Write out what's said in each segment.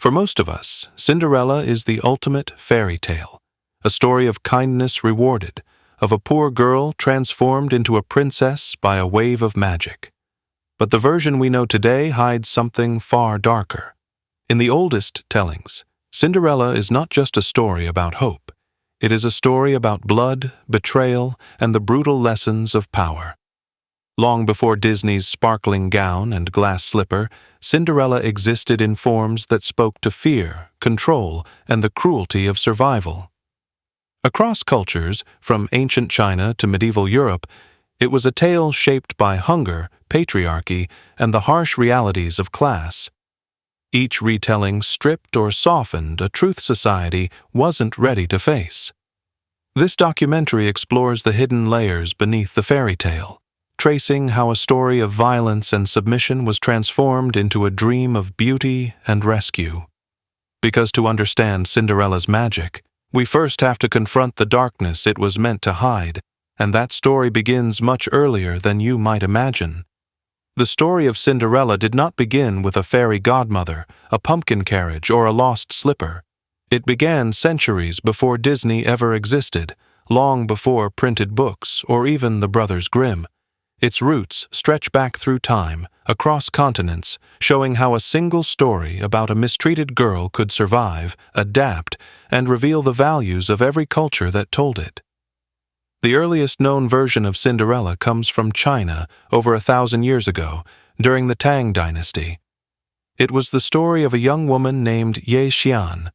For most of us, Cinderella is the ultimate fairy tale, a story of kindness rewarded, of a poor girl transformed into a princess by a wave of magic. But the version we know today hides something far darker. In the oldest tellings, Cinderella is not just a story about hope. It is a story about blood, betrayal, and the brutal lessons of power. Long before Disney's sparkling gown and glass slipper, Cinderella existed in forms that spoke to fear, control, and the cruelty of survival. Across cultures, from ancient China to medieval Europe, it was a tale shaped by hunger, patriarchy, and the harsh realities of class. Each retelling stripped or softened a truth society wasn't ready to face. This documentary explores the hidden layers beneath the fairy tale, tracing how a story of violence and submission was transformed into a dream of beauty and rescue. Because to understand Cinderella's magic, we first have to confront the darkness it was meant to hide, and that story begins much earlier than you might imagine. The story of Cinderella did not begin with a fairy godmother, a pumpkin carriage, or a lost slipper. It began centuries before Disney ever existed, long before printed books or even the brothers Grimm. Its roots stretch back through time, across continents, showing how a single story about a mistreated girl could survive, adapt, and reveal the values of every culture that told it. The earliest known version of Cinderella comes from China over 1,000 years ago, during the Tang dynasty. It was the story of a young woman named Ye Xian.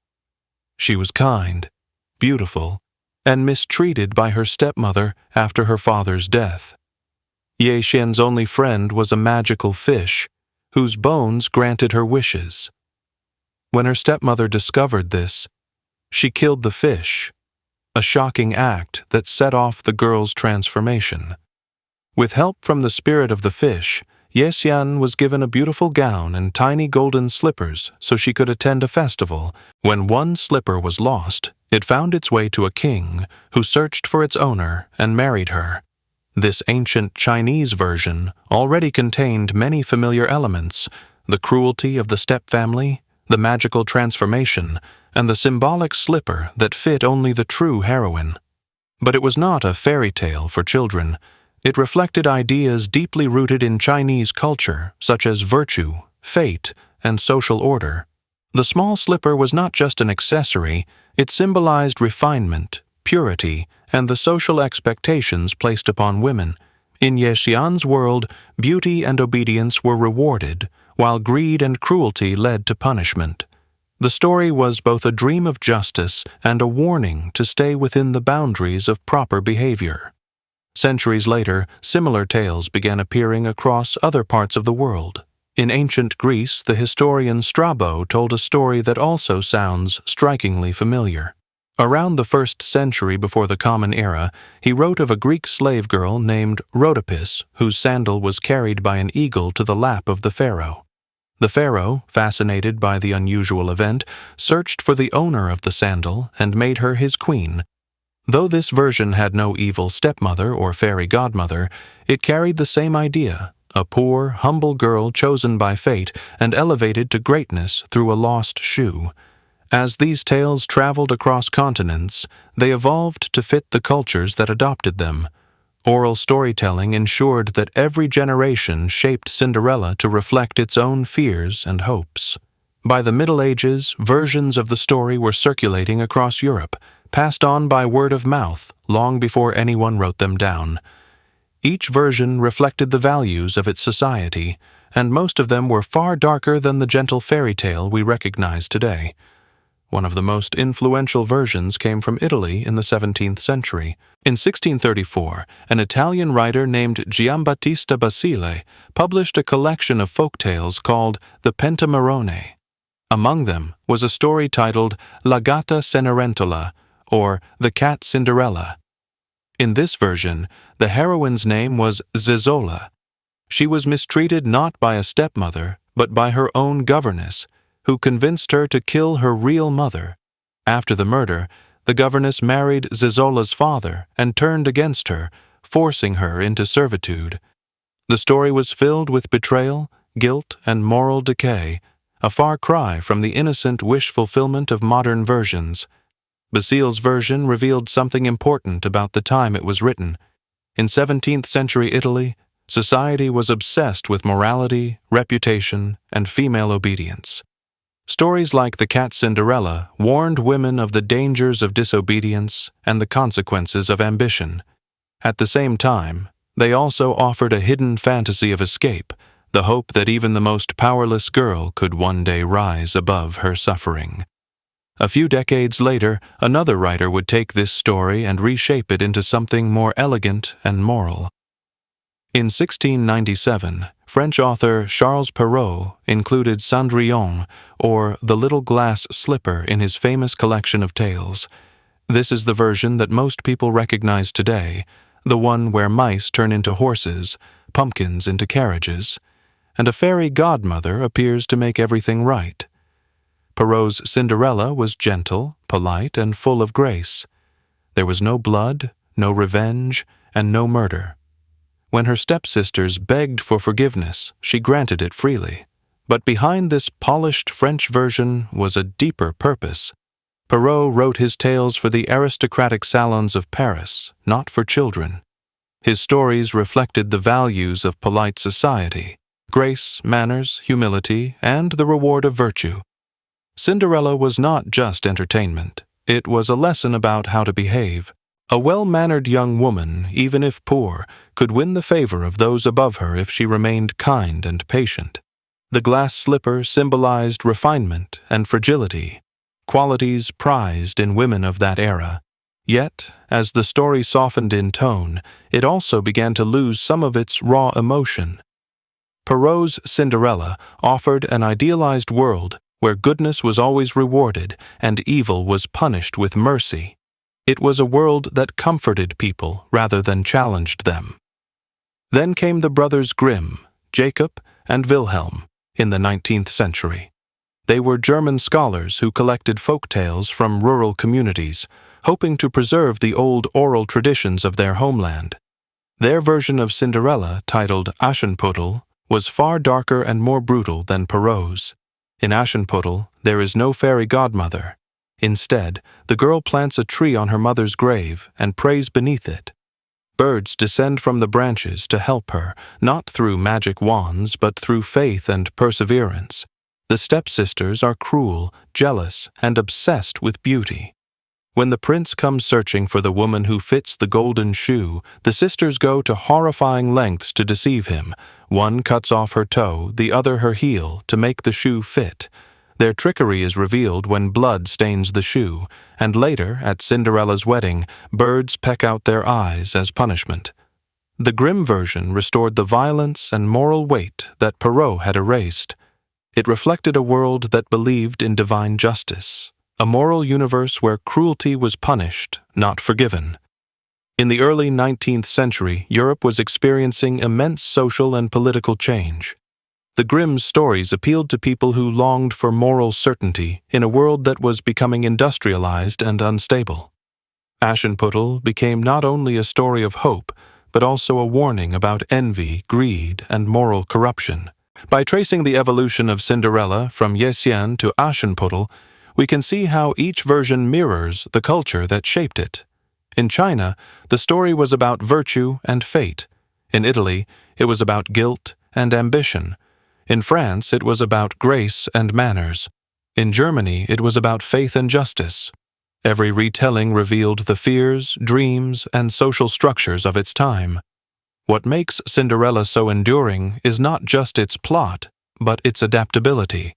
She was kind, beautiful, and mistreated by her stepmother after her father's death. Ye Xian's only friend was a magical fish, whose bones granted her wishes. When her stepmother discovered this, she killed the fish, a shocking act that set off the girl's transformation. With help from the spirit of the fish, Ye Xian was given a beautiful gown and tiny golden slippers so she could attend a festival. When one slipper was lost, it found its way to a king, who searched for its owner and married her. This ancient Chinese version already contained many familiar elements: the cruelty of the stepfamily, the magical transformation, and the symbolic slipper that fit only the true heroine. But it was not a fairy tale for children. It reflected ideas deeply rooted in Chinese culture, such as virtue, fate, and social order. The small slipper was not just an accessory, it symbolized refinement, purity, and the social expectations placed upon women. In Ye Xian's world, beauty and obedience were rewarded, while greed and cruelty led to punishment. The story was both a dream of justice and a warning to stay within the boundaries of proper behavior. Centuries later, similar tales began appearing across other parts of the world. In ancient Greece, the historian Strabo told a story that also sounds strikingly familiar. Around the 1st century before the Common Era, he wrote of a Greek slave girl named Rhodopis, whose sandal was carried by an eagle to the lap of the pharaoh. The pharaoh, fascinated by the unusual event, searched for the owner of the sandal and made her his queen. Though this version had no evil stepmother or fairy godmother, it carried the same idea: a poor, humble girl chosen by fate and elevated to greatness through a lost shoe. As these tales traveled across continents, they evolved to fit the cultures that adopted them. Oral storytelling ensured that every generation shaped Cinderella to reflect its own fears and hopes. By the Middle Ages, versions of the story were circulating across Europe, passed on by word of mouth long before anyone wrote them down. Each version reflected the values of its society, and most of them were far darker than the gentle fairy tale we recognize today. One of the most influential versions came from Italy in the 17th century. In 1634, an Italian writer named Giambattista Basile published a collection of folk tales called the Pentamerone. Among them was a story titled La Gatta Cenerentola, or The Cat Cinderella. In this version, the heroine's name was Zezola. She was mistreated not by a stepmother, but by her own governess, who convinced her to kill her real mother. After the murder, the governess married Zezola's father and turned against her, forcing her into servitude. The story was filled with betrayal, guilt, and moral decay, a far cry from the innocent wish fulfillment of modern versions. Basile's version revealed something important about the time it was written. In 17th century Italy, society was obsessed with morality, reputation, and female obedience. Stories like The Cat Cinderella warned women of the dangers of disobedience and the consequences of ambition. At the same time, they also offered a hidden fantasy of escape, the hope that even the most powerless girl could one day rise above her suffering. A few decades later, another writer would take this story and reshape it into something more elegant and moral. In 1697, French author Charles Perrault included Cendrillon, or The Little Glass Slipper, in his famous collection of tales. This is the version that most people recognize today, the one where mice turn into horses, pumpkins into carriages, and a fairy godmother appears to make everything right. Perrault's Cinderella was gentle, polite, and full of grace. There was no blood, no revenge, and no murder. When her stepsisters begged for forgiveness, she granted it freely. But behind this polished French version was a deeper purpose. Perrault wrote his tales for the aristocratic salons of Paris, not for children. His stories reflected the values of polite society: grace, manners, humility, and the reward of virtue. Cinderella was not just entertainment. It was a lesson about how to behave. A well-mannered young woman, even if poor, could win the favor of those above her if she remained kind and patient. The glass slipper symbolized refinement and fragility, qualities prized in women of that era. Yet, as the story softened in tone, it also began to lose some of its raw emotion. Perrault's Cinderella offered an idealized world where goodness was always rewarded and evil was punished with mercy. It was a world that comforted people rather than challenged them. Then came the brothers Grimm, Jacob and Wilhelm, in the 19th century. They were German scholars who collected folk tales from rural communities, hoping to preserve the old oral traditions of their homeland. Their version of Cinderella, titled Aschenputtel, was far darker and more brutal than Perrault's. In Aschenputtel, there is no fairy godmother. Instead, the girl plants a tree on her mother's grave and prays beneath it. Birds descend from the branches to help her, not through magic wands, but through faith and perseverance. The stepsisters are cruel, jealous, and obsessed with beauty. When the prince comes searching for the woman who fits the golden shoe, the sisters go to horrifying lengths to deceive him. One cuts off her toe, the other her heel, to make the shoe fit. Their trickery is revealed when blood stains the shoe, and later, at Cinderella's wedding, birds peck out their eyes as punishment. The Grimm version restored the violence and moral weight that Perrault had erased. It reflected a world that believed in divine justice, a moral universe where cruelty was punished, not forgiven. In the early 19th century, Europe was experiencing immense social and political change. The Grimm's stories appealed to people who longed for moral certainty in a world that was becoming industrialized and unstable. Aschenputtel became not only a story of hope, but also a warning about envy, greed, and moral corruption. By tracing the evolution of Cinderella from Ye Xian to Aschenputtel, we can see how each version mirrors the culture that shaped it. In China, the story was about virtue and fate. In Italy, it was about guilt and ambition. In France, it was about grace and manners. In Germany, it was about faith and justice. Every retelling revealed the fears, dreams, and social structures of its time. What makes Cinderella so enduring is not just its plot, but its adaptability.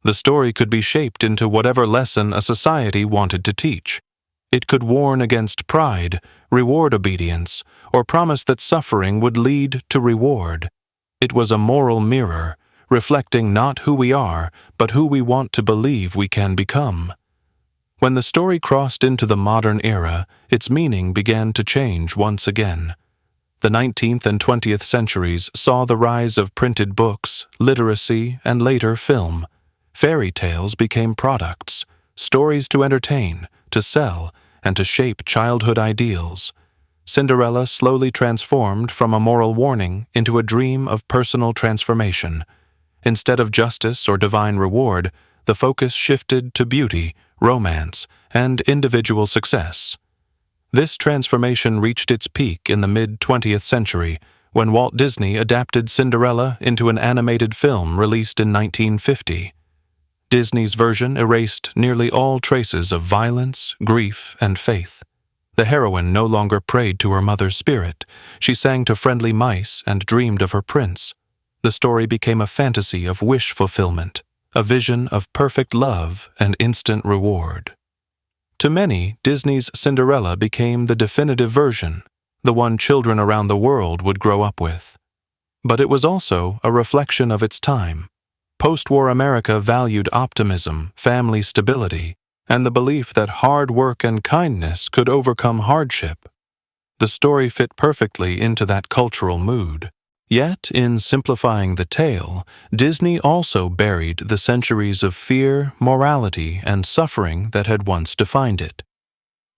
The story could be shaped into whatever lesson a society wanted to teach. It could warn against pride, reward obedience, or promise that suffering would lead to reward. It was a moral mirror, reflecting not who we are, but who we want to believe we can become. When the story crossed into the modern era, its meaning began to change once again. The 19th and 20th centuries saw the rise of printed books, literacy, and later film. Fairy tales became products, stories to entertain, to sell, and to shape childhood ideals. Cinderella slowly transformed from a moral warning into a dream of personal transformation. Instead of justice or divine reward, the focus shifted to beauty, romance, and individual success. This transformation reached its peak in the mid-20th century when Walt Disney adapted Cinderella into an animated film released in 1950. Disney's version erased nearly all traces of violence, grief, and faith. The heroine no longer prayed to her mother's spirit. She sang to friendly mice and dreamed of her prince. The story became a fantasy of wish fulfillment, a vision of perfect love and instant reward. To many, Disney's Cinderella became the definitive version, the one children around the world would grow up with. But it was also a reflection of its time. Post-war America valued optimism, family stability, and the belief that hard work and kindness could overcome hardship. The story fit perfectly into that cultural mood. Yet, in simplifying the tale, Disney also buried the centuries of fear, morality, and suffering that had once defined it.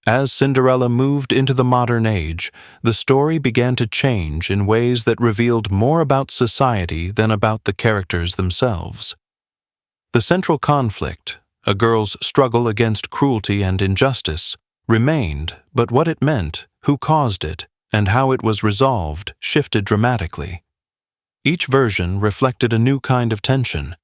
As Cinderella moved into the modern age, the story began to change in ways that revealed more about society than about the characters themselves. The central conflict, a girl's struggle against cruelty and injustice, remained, but what it meant, who caused it, and how it was resolved shifted dramatically. Each version reflected a new kind of tension,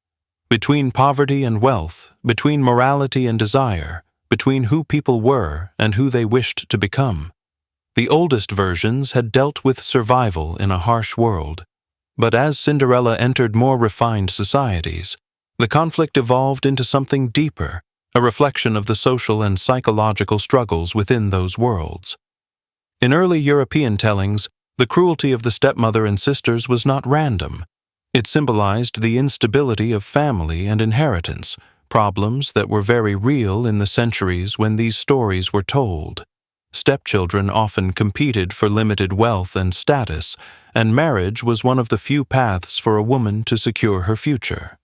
between poverty and wealth, between morality and desire, between who people were and who they wished to become. The oldest versions had dealt with survival in a harsh world, but as Cinderella entered more refined societies, the conflict evolved into something deeper, a reflection of the social and psychological struggles within those worlds. In early European tellings, the cruelty of the stepmother and sisters was not random. It symbolized the instability of family and inheritance, problems that were very real in the centuries when these stories were told. Stepchildren often competed for limited wealth and status, and marriage was one of the few paths for a woman to secure her future.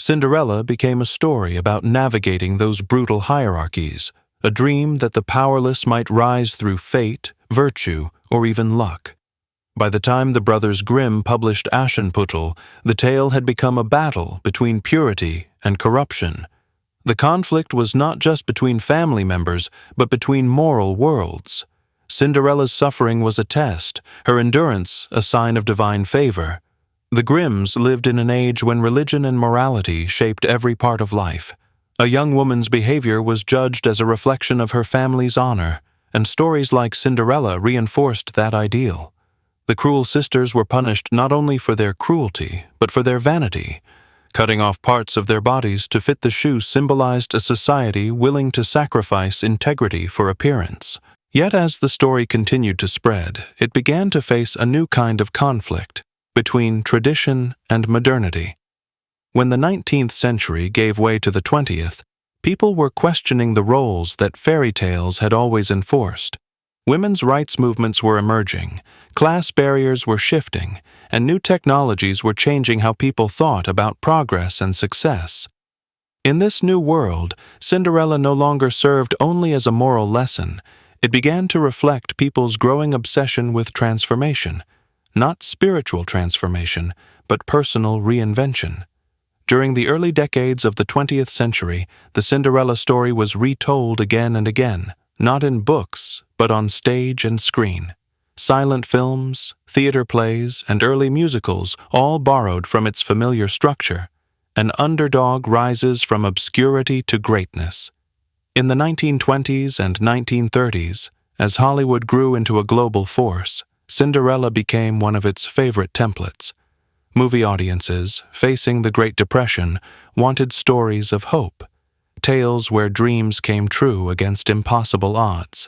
Cinderella became a story about navigating those brutal hierarchies, a dream that the powerless might rise through fate, virtue, or even luck. By the time the brothers Grimm published Aschenputtel, the tale had become a battle between purity and corruption. The conflict was not just between family members, but between moral worlds. Cinderella's suffering was a test, her endurance a sign of divine favor. The Grimms lived in an age when religion and morality shaped every part of life. A young woman's behavior was judged as a reflection of her family's honor, and stories like Cinderella reinforced that ideal. The cruel sisters were punished not only for their cruelty, but for their vanity. Cutting off parts of their bodies to fit the shoe symbolized a society willing to sacrifice integrity for appearance. Yet as the story continued to spread, it began to face a new kind of conflict between tradition and modernity. When the 19th century gave way to the 20th, people were questioning the roles that fairy tales had always enforced. Women's rights movements were emerging, class barriers were shifting, and new technologies were changing how people thought about progress and success. In this new world, Cinderella no longer served only as a moral lesson. It began to reflect people's growing obsession with transformation, not spiritual transformation, but personal reinvention. During the early decades of the 20th century, the Cinderella story was retold again and again, not in books, but on stage and screen. Silent films, theater plays, and early musicals all borrowed from its familiar structure. An underdog rises from obscurity to greatness. In the 1920s and 1930s, as Hollywood grew into a global force, Cinderella became one of its favorite templates. Movie audiences, facing the Great Depression, wanted stories of hope, tales where dreams came true against impossible odds.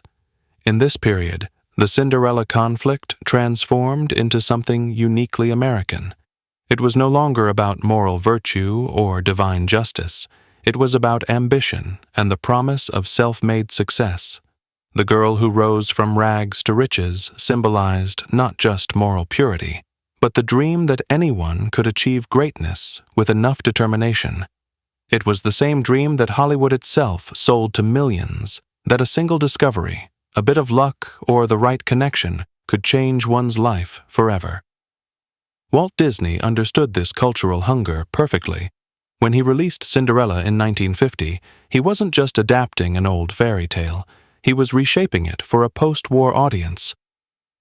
In this period, the Cinderella conflict transformed into something uniquely American. It was no longer about moral virtue or divine justice. It was about ambition and the promise of self-made success. The girl who rose from rags to riches symbolized not just moral purity, but the dream that anyone could achieve greatness with enough determination. It was the same dream that Hollywood itself sold to millions, that a single discovery, a bit of luck, or the right connection could change one's life forever. Walt Disney understood this cultural hunger perfectly. When he released Cinderella in 1950, he wasn't just adapting an old fairy tale, he was reshaping it for a post-war audience.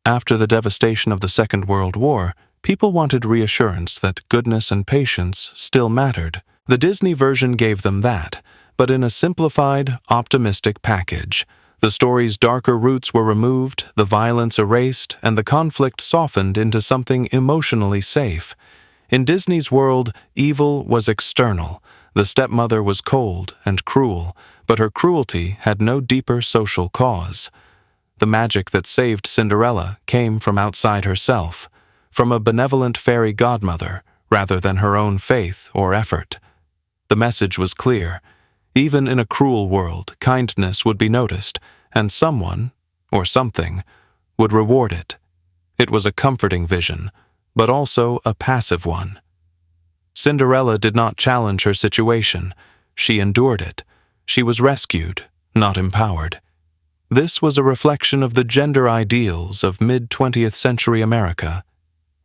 After the devastation of the Second World War, people wanted reassurance that goodness and patience still mattered. The Disney version gave them that, but in a simplified, optimistic package. The story's darker roots were removed, the violence erased, and the conflict softened into something emotionally safe. In Disney's world, evil was external. The stepmother was cold and cruel, but her cruelty had no deeper social cause. The magic that saved Cinderella came from outside herself, from a benevolent fairy godmother, rather than her own faith or effort. The message was clear. Even in a cruel world, kindness would be noticed, and someone, or something, would reward it. It was a comforting vision, but also a passive one. Cinderella did not challenge her situation. She endured it. She was rescued, not empowered. This was a reflection of the gender ideals of mid-20th century America.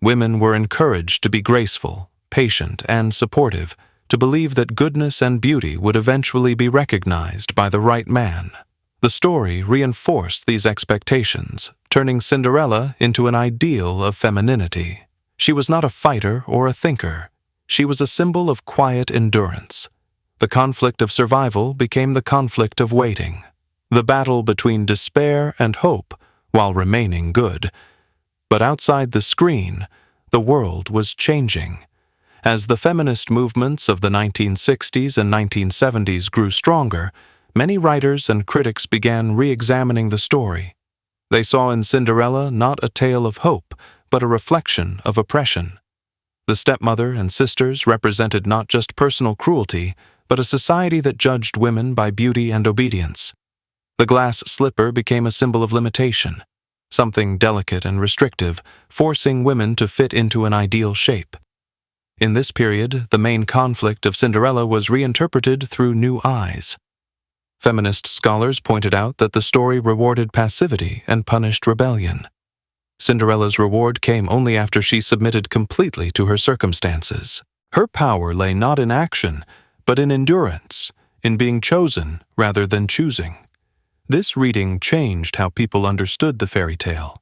Women were encouraged to be graceful, patient, and supportive, to believe that goodness and beauty would eventually be recognized by the right man. The story reinforced these expectations, turning Cinderella into an ideal of femininity. She was not a fighter or a thinker. She was a symbol of quiet endurance. The conflict of survival became the conflict of waiting, the battle between despair and hope while remaining good. But outside the screen, the world was changing. As the feminist movements of the 1960s and 1970s grew stronger, many writers and critics began re-examining the story. They saw in Cinderella not a tale of hope, but a reflection of oppression. The stepmother and sisters represented not just personal cruelty, but a society that judged women by beauty and obedience. The glass slipper became a symbol of limitation, something delicate and restrictive, forcing women to fit into an ideal shape. In this period, the main conflict of Cinderella was reinterpreted through new eyes. Feminist scholars pointed out that the story rewarded passivity and punished rebellion. Cinderella's reward came only after she submitted completely to her circumstances. Her power lay not in action, but in endurance, in being chosen rather than choosing. This reading changed how people understood the fairy tale.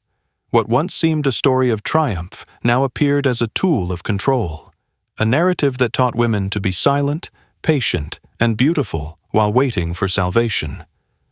What once seemed a story of triumph now appeared as a tool of control, a narrative that taught women to be silent, patient, and beautiful while waiting for salvation.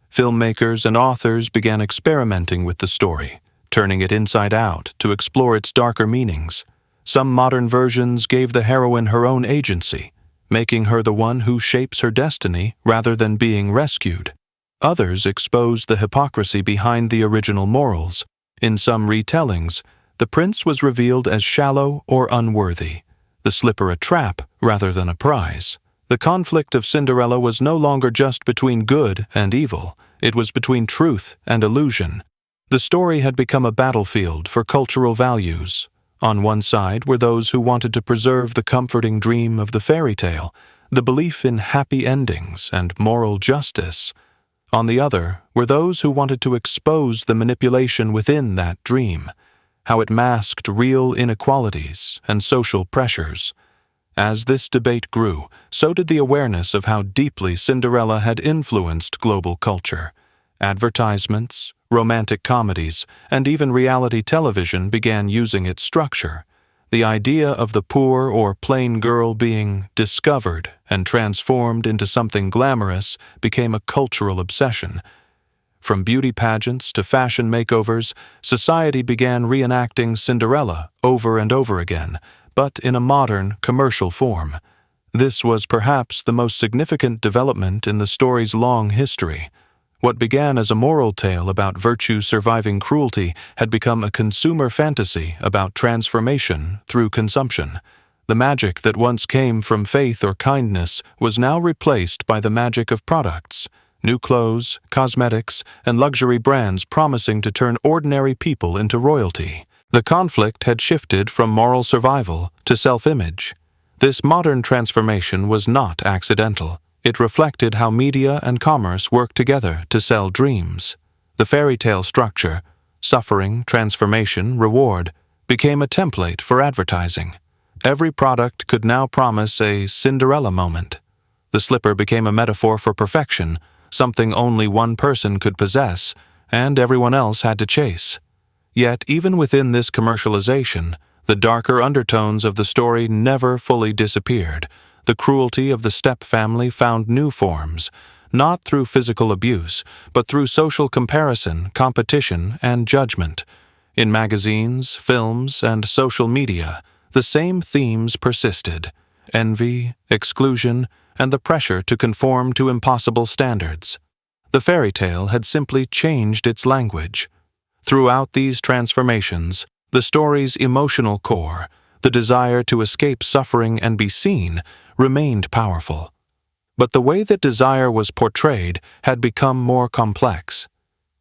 Filmmakers and authors began experimenting with the story, turning it inside out to explore its darker meanings. Some modern versions gave the heroine her own agency, making her the one who shapes her destiny rather than being rescued. Others exposed the hypocrisy behind the original morals. In some retellings, the prince was revealed as shallow or unworthy, the slipper a trap rather than a prize. The conflict of Cinderella was no longer just between good and evil, it was between truth and illusion. The story had become a battlefield for cultural values. On one side were those who wanted to preserve the comforting dream of the fairy tale, the belief in happy endings and moral justice. On the other were those who wanted to expose the manipulation within that dream, how it masked real inequalities and social pressures. As this debate grew, so did the awareness of how deeply Cinderella had influenced global culture. Advertisements, romantic comedies, and even reality television began using its structure. The idea of the poor or plain girl being discovered and transformed into something glamorous became a cultural obsession. From beauty pageants to fashion makeovers, society began reenacting Cinderella over and over again, but in a modern, commercial form. This was perhaps the most significant development in the story's long history. What began as a moral tale about virtue surviving cruelty had become a consumer fantasy about transformation through consumption. The magic that once came from faith or kindness was now replaced by the magic of products. New clothes, cosmetics, and luxury brands promising to turn ordinary people into royalty. The conflict had shifted from moral survival to self-image. This modern transformation was not accidental. It reflected how media and commerce work together to sell dreams. The fairy tale structure, suffering, transformation, reward, became a template for advertising. Every product could now promise a Cinderella moment. The slipper became a metaphor for perfection, something only one person could possess, and everyone else had to chase. Yet, even within this commercialization, the darker undertones of the story never fully disappeared. The cruelty of the step-family found new forms, not through physical abuse, but through social comparison, competition, and judgment. In magazines, films, and social media, the same themes persisted: envy, exclusion, and the pressure to conform to impossible standards. The fairy tale had simply changed its language. Throughout these transformations, the story's emotional core, the desire to escape suffering and be seen, remained powerful. But the way that desire was portrayed had become more complex.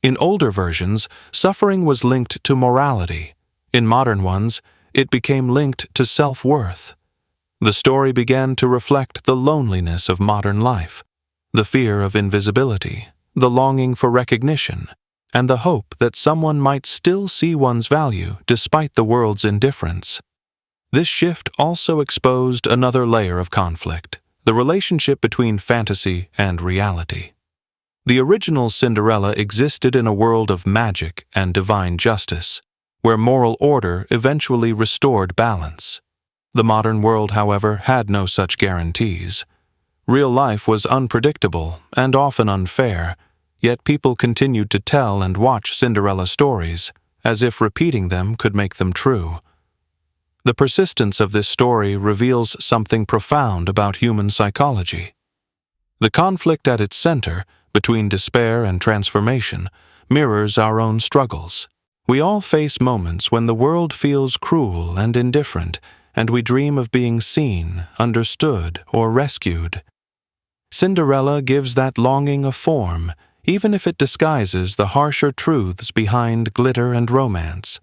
In older versions, suffering was linked to morality. In modern ones, it became linked to self-worth. The story began to reflect the loneliness of modern life, the fear of invisibility, the longing for recognition, and the hope that someone might still see one's value despite the world's indifference. This shift also exposed another layer of conflict: the relationship between fantasy and reality. The original Cinderella existed in a world of magic and divine justice, where moral order eventually restored balance. The modern world, however, had no such guarantees. Real life was unpredictable and often unfair, yet people continued to tell and watch Cinderella stories, as if repeating them could make them true. The persistence of this story reveals something profound about human psychology. The conflict at its center, between despair and transformation, mirrors our own struggles. We all face moments when the world feels cruel and indifferent, and we dream of being seen, understood, or rescued. Cinderella gives that longing a form, even if it disguises the harsher truths behind glitter and romance.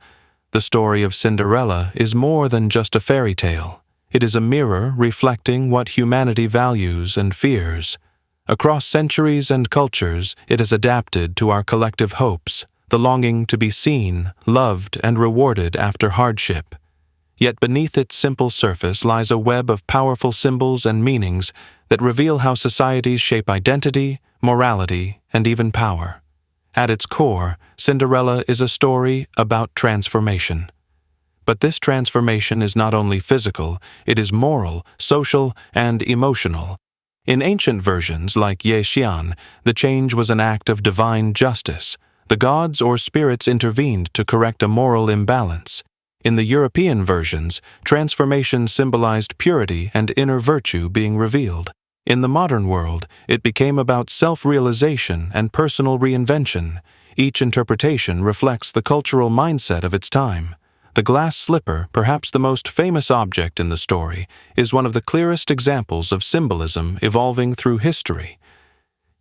The story of Cinderella is more than just a fairy tale. It is a mirror reflecting what humanity values and fears. Across centuries and cultures, it has adapted to our collective hopes, the longing to be seen, loved, and rewarded after hardship. Yet beneath its simple surface lies a web of powerful symbols and meanings that reveal how societies shape identity, morality, and even power. At its core, Cinderella is a story about transformation. But this transformation is not only physical, it is moral, social, and emotional. In ancient versions like Ye Xian, the change was an act of divine justice. The gods or spirits intervened to correct a moral imbalance. In the European versions, transformation symbolized purity and inner virtue being revealed. In the modern world, it became about self-realization and personal reinvention. Each interpretation reflects the cultural mindset of its time. The glass slipper, perhaps the most famous object in the story, is one of the clearest examples of symbolism evolving through history.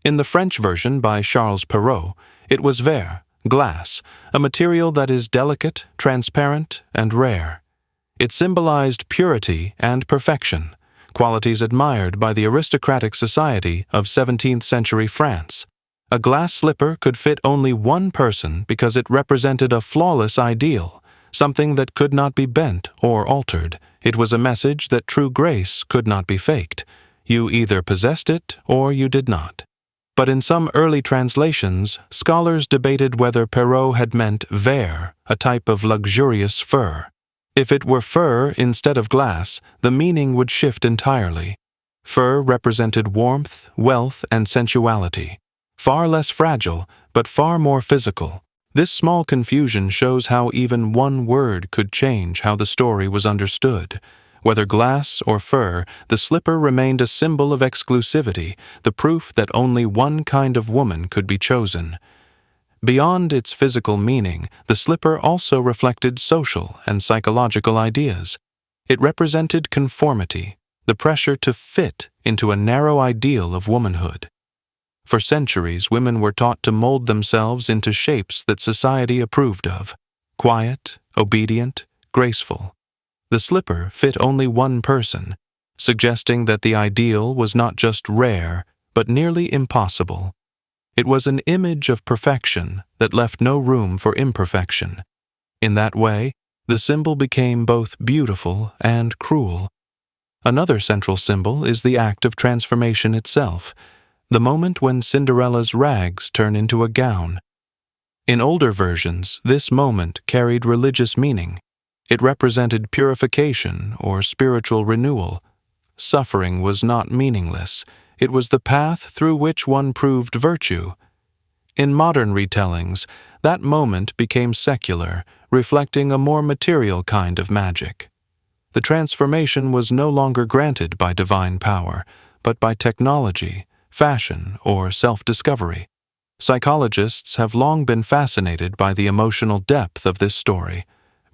In the French version by Charles Perrault, it was verre, glass, a material that is delicate, transparent, and rare. It symbolized purity and perfection, qualities admired by the aristocratic society of 17th century France. A glass slipper could fit only one person because it represented a flawless ideal, something that could not be bent or altered. It was a message that true grace could not be faked. You either possessed it or you did not. But in some early translations, scholars debated whether Perrault had meant verre, a type of luxurious fur. If it were fur instead of glass, the meaning would shift entirely. Fur represented warmth, wealth, and sensuality. Far less fragile, but far more physical. This small confusion shows how even one word could change how the story was understood. Whether glass or fur, the slipper remained a symbol of exclusivity, the proof that only one kind of woman could be chosen. Beyond its physical meaning, the slipper also reflected social and psychological ideas. It represented conformity, the pressure to fit into a narrow ideal of womanhood. For centuries, women were taught to mold themselves into shapes that society approved of: quiet, obedient, graceful. The slipper fit only one person, suggesting that the ideal was not just rare, but nearly impossible. It was an image of perfection that left no room for imperfection. In that way, The symbol became both beautiful and cruel. Another central symbol is the act of transformation itself, the moment when Cinderella's rags turn into a gown. In older versions, this moment carried religious meaning. It represented purification or spiritual renewal. Suffering was not meaningless. It was the path through which one proved virtue. In modern retellings, that moment became secular, reflecting a more material kind of magic. The transformation was no longer granted by divine power, but by technology, fashion, or self-discovery. Psychologists have long been fascinated by the emotional depth of this story.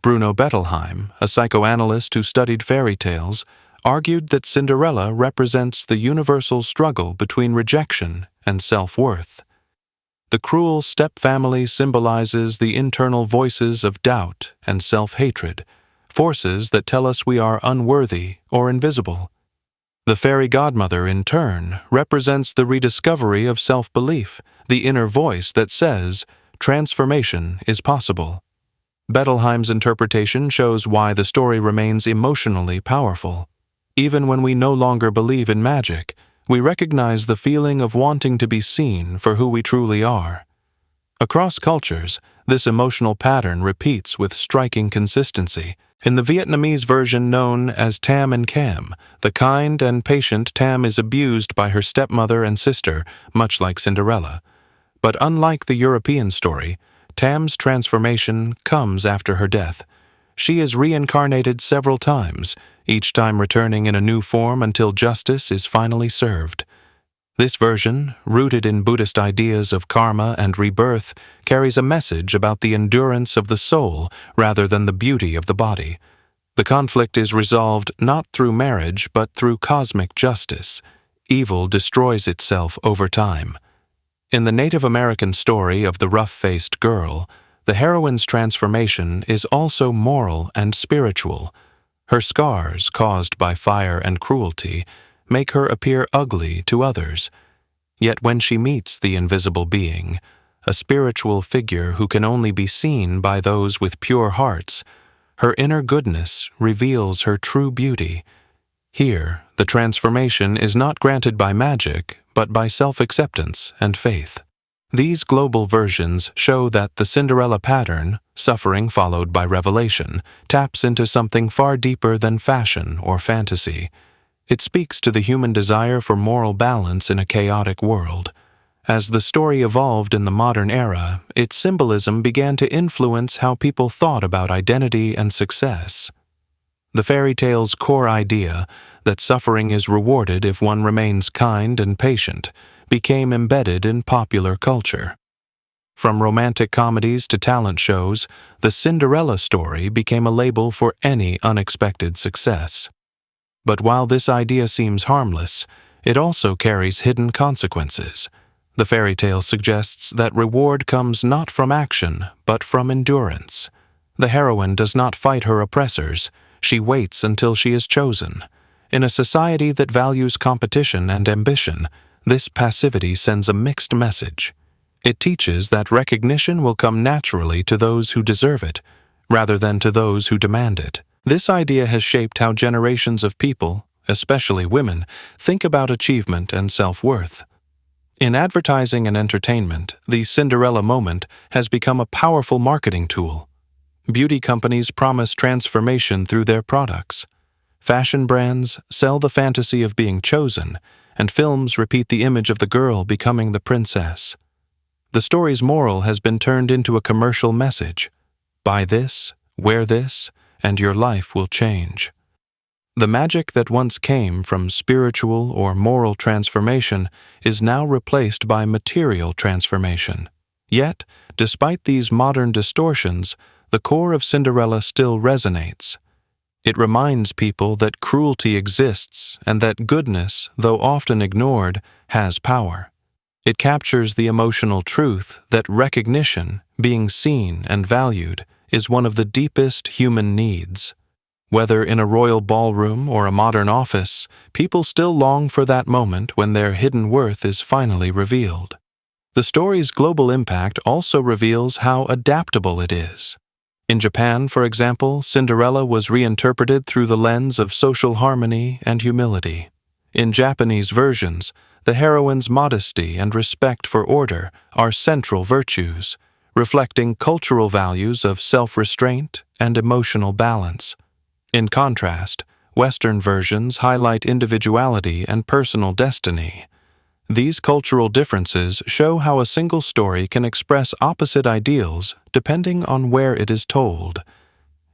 Bruno Bettelheim, a psychoanalyst who studied fairy tales, argued that Cinderella represents the universal struggle between rejection and self-worth. The cruel stepfamily symbolizes the internal voices of doubt and self-hatred, forces that tell us we are unworthy or invisible. The fairy godmother, in turn, represents the rediscovery of self-belief, the inner voice that says, transformation is possible. Bettelheim's interpretation shows why the story remains emotionally powerful. Even when we no longer believe in magic, we recognize the feeling of wanting to be seen for who we truly are. Across cultures, this emotional pattern repeats with striking consistency. In the Vietnamese version known as Tam and Cam, the kind and patient Tam is abused by her stepmother and sister, much like Cinderella. But unlike the European story, Tam's transformation comes after her death. She is reincarnated several times, each time returning in a new form until justice is finally served. This version, rooted in Buddhist ideas of karma and rebirth, carries a message about the endurance of the soul rather than the beauty of the body. The conflict is resolved not through marriage but through cosmic justice. Evil destroys itself over time. In the Native American story of the rough-faced girl, the heroine's transformation is also moral and spiritual. Her scars, caused by fire and cruelty, make her appear ugly to others. Yet when she meets the invisible being, a spiritual figure who can only be seen by those with pure hearts, her inner goodness reveals her true beauty. Here, the transformation is not granted by magic, but by self-acceptance and faith. These global versions show that the Cinderella pattern, suffering followed by revelation, taps into something far deeper than fashion or fantasy. It speaks to the human desire for moral balance in a chaotic world. As the story evolved in the modern era, its symbolism began to influence how people thought about identity and success. The fairy tale's core idea, that suffering is rewarded if one remains kind and patient, became embedded in popular culture. From romantic comedies to talent shows, the Cinderella story became a label for any unexpected success. But while this idea seems harmless, it also carries hidden consequences. The fairy tale suggests that reward comes not from action, but from endurance. The heroine does not fight her oppressors, she waits until she is chosen. In a society that values competition and ambition, this passivity sends a mixed message. It teaches that recognition will come naturally to those who deserve it, rather than to those who demand it. This idea has shaped how generations of people, especially women, think about achievement and self-worth. In advertising and entertainment, the Cinderella moment has become a powerful marketing tool. Beauty companies promise transformation through their products. Fashion brands sell the fantasy of being chosen, and films repeat the image of the girl becoming the princess. The story's moral has been turned into a commercial message. Buy this, wear this, and your life will change. The magic that once came from spiritual or moral transformation is now replaced by material transformation. Yet, despite these modern distortions, the core of Cinderella still resonates. It reminds people that cruelty exists and that goodness, though often ignored, has power. It captures the emotional truth that recognition, being seen and valued, is one of the deepest human needs. Whether in a royal ballroom or a modern office, people still long for that moment when their hidden worth is finally revealed. The story's global impact also reveals how adaptable it is. In Japan, for example, Cinderella was reinterpreted through the lens of social harmony and humility. In Japanese versions, the heroine's modesty and respect for order are central virtues, reflecting cultural values of self-restraint and emotional balance. In contrast, Western versions highlight individuality and personal destiny. These cultural differences show how a single story can express opposite ideals depending on where it is told.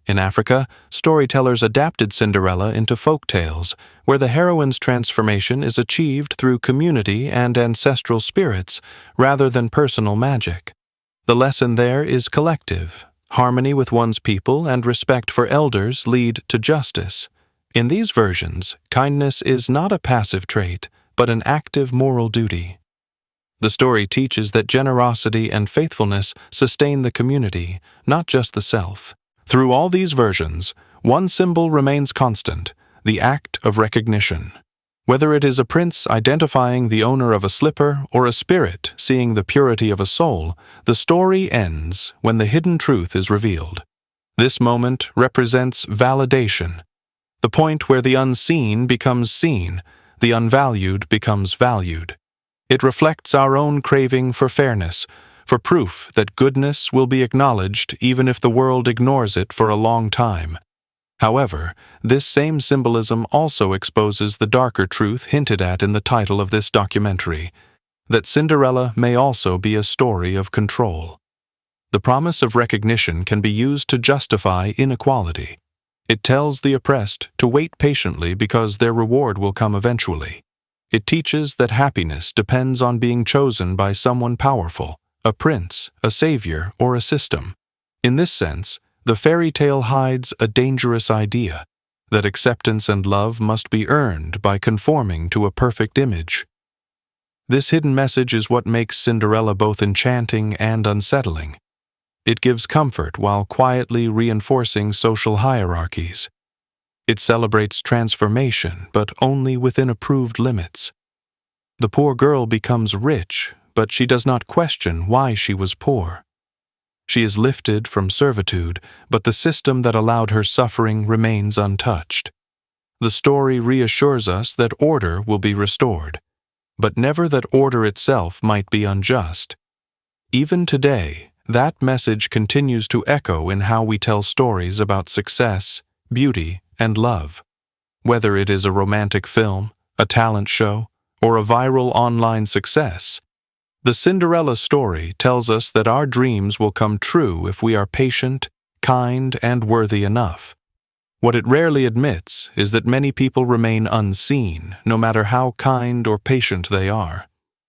In Africa, storytellers adapted Cinderella into folk tales, where the heroine's transformation is achieved through community and ancestral spirits rather than personal magic. The lesson there is collective. Harmony with one's people and respect for elders lead to justice. In these versions, kindness is not a passive trait, but an active moral duty. The story teaches that generosity and faithfulness sustain the community, not just the self. Through all these versions, one symbol remains constant: the act of recognition. Whether it is a prince identifying the owner of a slipper or a spirit seeing the purity of a soul, the story ends when the hidden truth is revealed. This moment represents validation, the point where the unseen becomes seen, the unvalued becomes valued. It reflects our own craving for fairness, for proof that goodness will be acknowledged even if the world ignores it for a long time. However, this same symbolism also exposes the darker truth hinted at in the title of this documentary, that Cinderella may also be a story of control. The promise of recognition can be used to justify inequality. It tells the oppressed to wait patiently because their reward will come eventually. It teaches that happiness depends on being chosen by someone powerful, a prince, a savior, or a system. In this sense, the fairy tale hides a dangerous idea, that acceptance and love must be earned by conforming to a perfect image. This hidden message is what makes Cinderella both enchanting and unsettling. It gives comfort while quietly reinforcing social hierarchies. It celebrates transformation, but only within approved limits. The poor girl becomes rich, but she does not question why she was poor. She is lifted from servitude, but the system that allowed her suffering remains untouched. The story reassures us that order will be restored, but never that order itself might be unjust. Even today, that message continues to echo in how we tell stories about success, beauty, and love. Whether it is a romantic film, a talent show, or a viral online success, the Cinderella story tells us that our dreams will come true if we are patient, kind, and worthy enough. What it rarely admits is that many people remain unseen, no matter how kind or patient they are.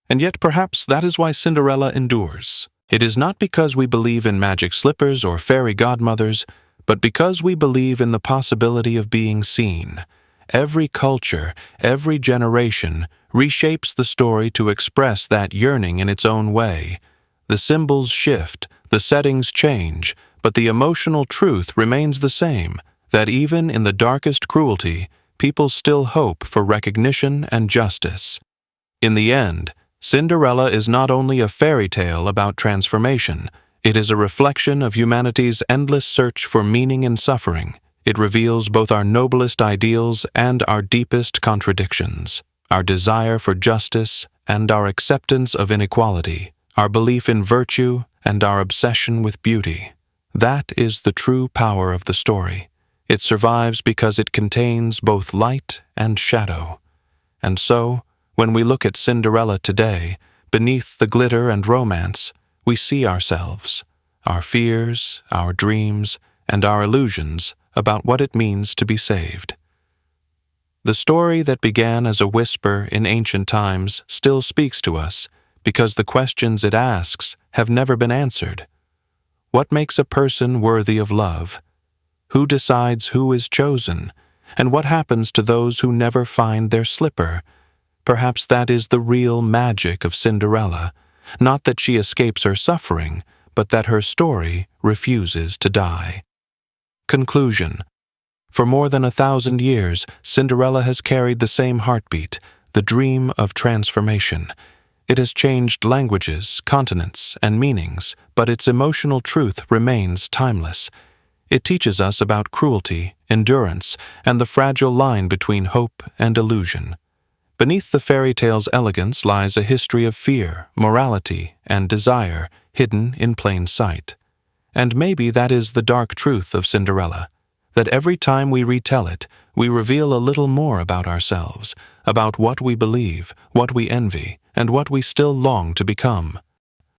And yet perhaps that is why Cinderella endures. It is not because we believe in magic slippers or fairy godmothers, but because we believe in the possibility of being seen. Every culture, every generation, reshapes the story to express that yearning in its own way. The symbols shift, the settings change, but the emotional truth remains the same, that even in the darkest cruelty, people still hope for recognition and justice. In the end, Cinderella is not only a fairy tale about transformation, it is a reflection of humanity's endless search for meaning in suffering. It reveals both our noblest ideals and our deepest contradictions, our desire for justice and our acceptance of inequality, our belief in virtue and our obsession with beauty. That is the true power of the story. It survives because it contains both light and shadow. And so, when we look at Cinderella today, beneath the glitter and romance, we see ourselves, our fears, our dreams, and our illusions about what it means to be saved. The story that began as a whisper in ancient times still speaks to us because the questions it asks have never been answered. What makes a person worthy of love? Who decides who is chosen? And what happens to those who never find their slipper? Perhaps that is the real magic of Cinderella, not that she escapes her suffering, but that her story refuses to die. Conclusion. For more than 1,000 years, Cinderella has carried the same heartbeat, the dream of transformation. It has changed languages, continents, and meanings, but its emotional truth remains timeless. It teaches us about cruelty, endurance, and the fragile line between hope and illusion. Beneath the fairy tale's elegance lies a history of fear, morality, and desire hidden in plain sight. And maybe that is the dark truth of Cinderella, that every time we retell it, we reveal a little more about ourselves, about what we believe, what we envy, and what we still long to become.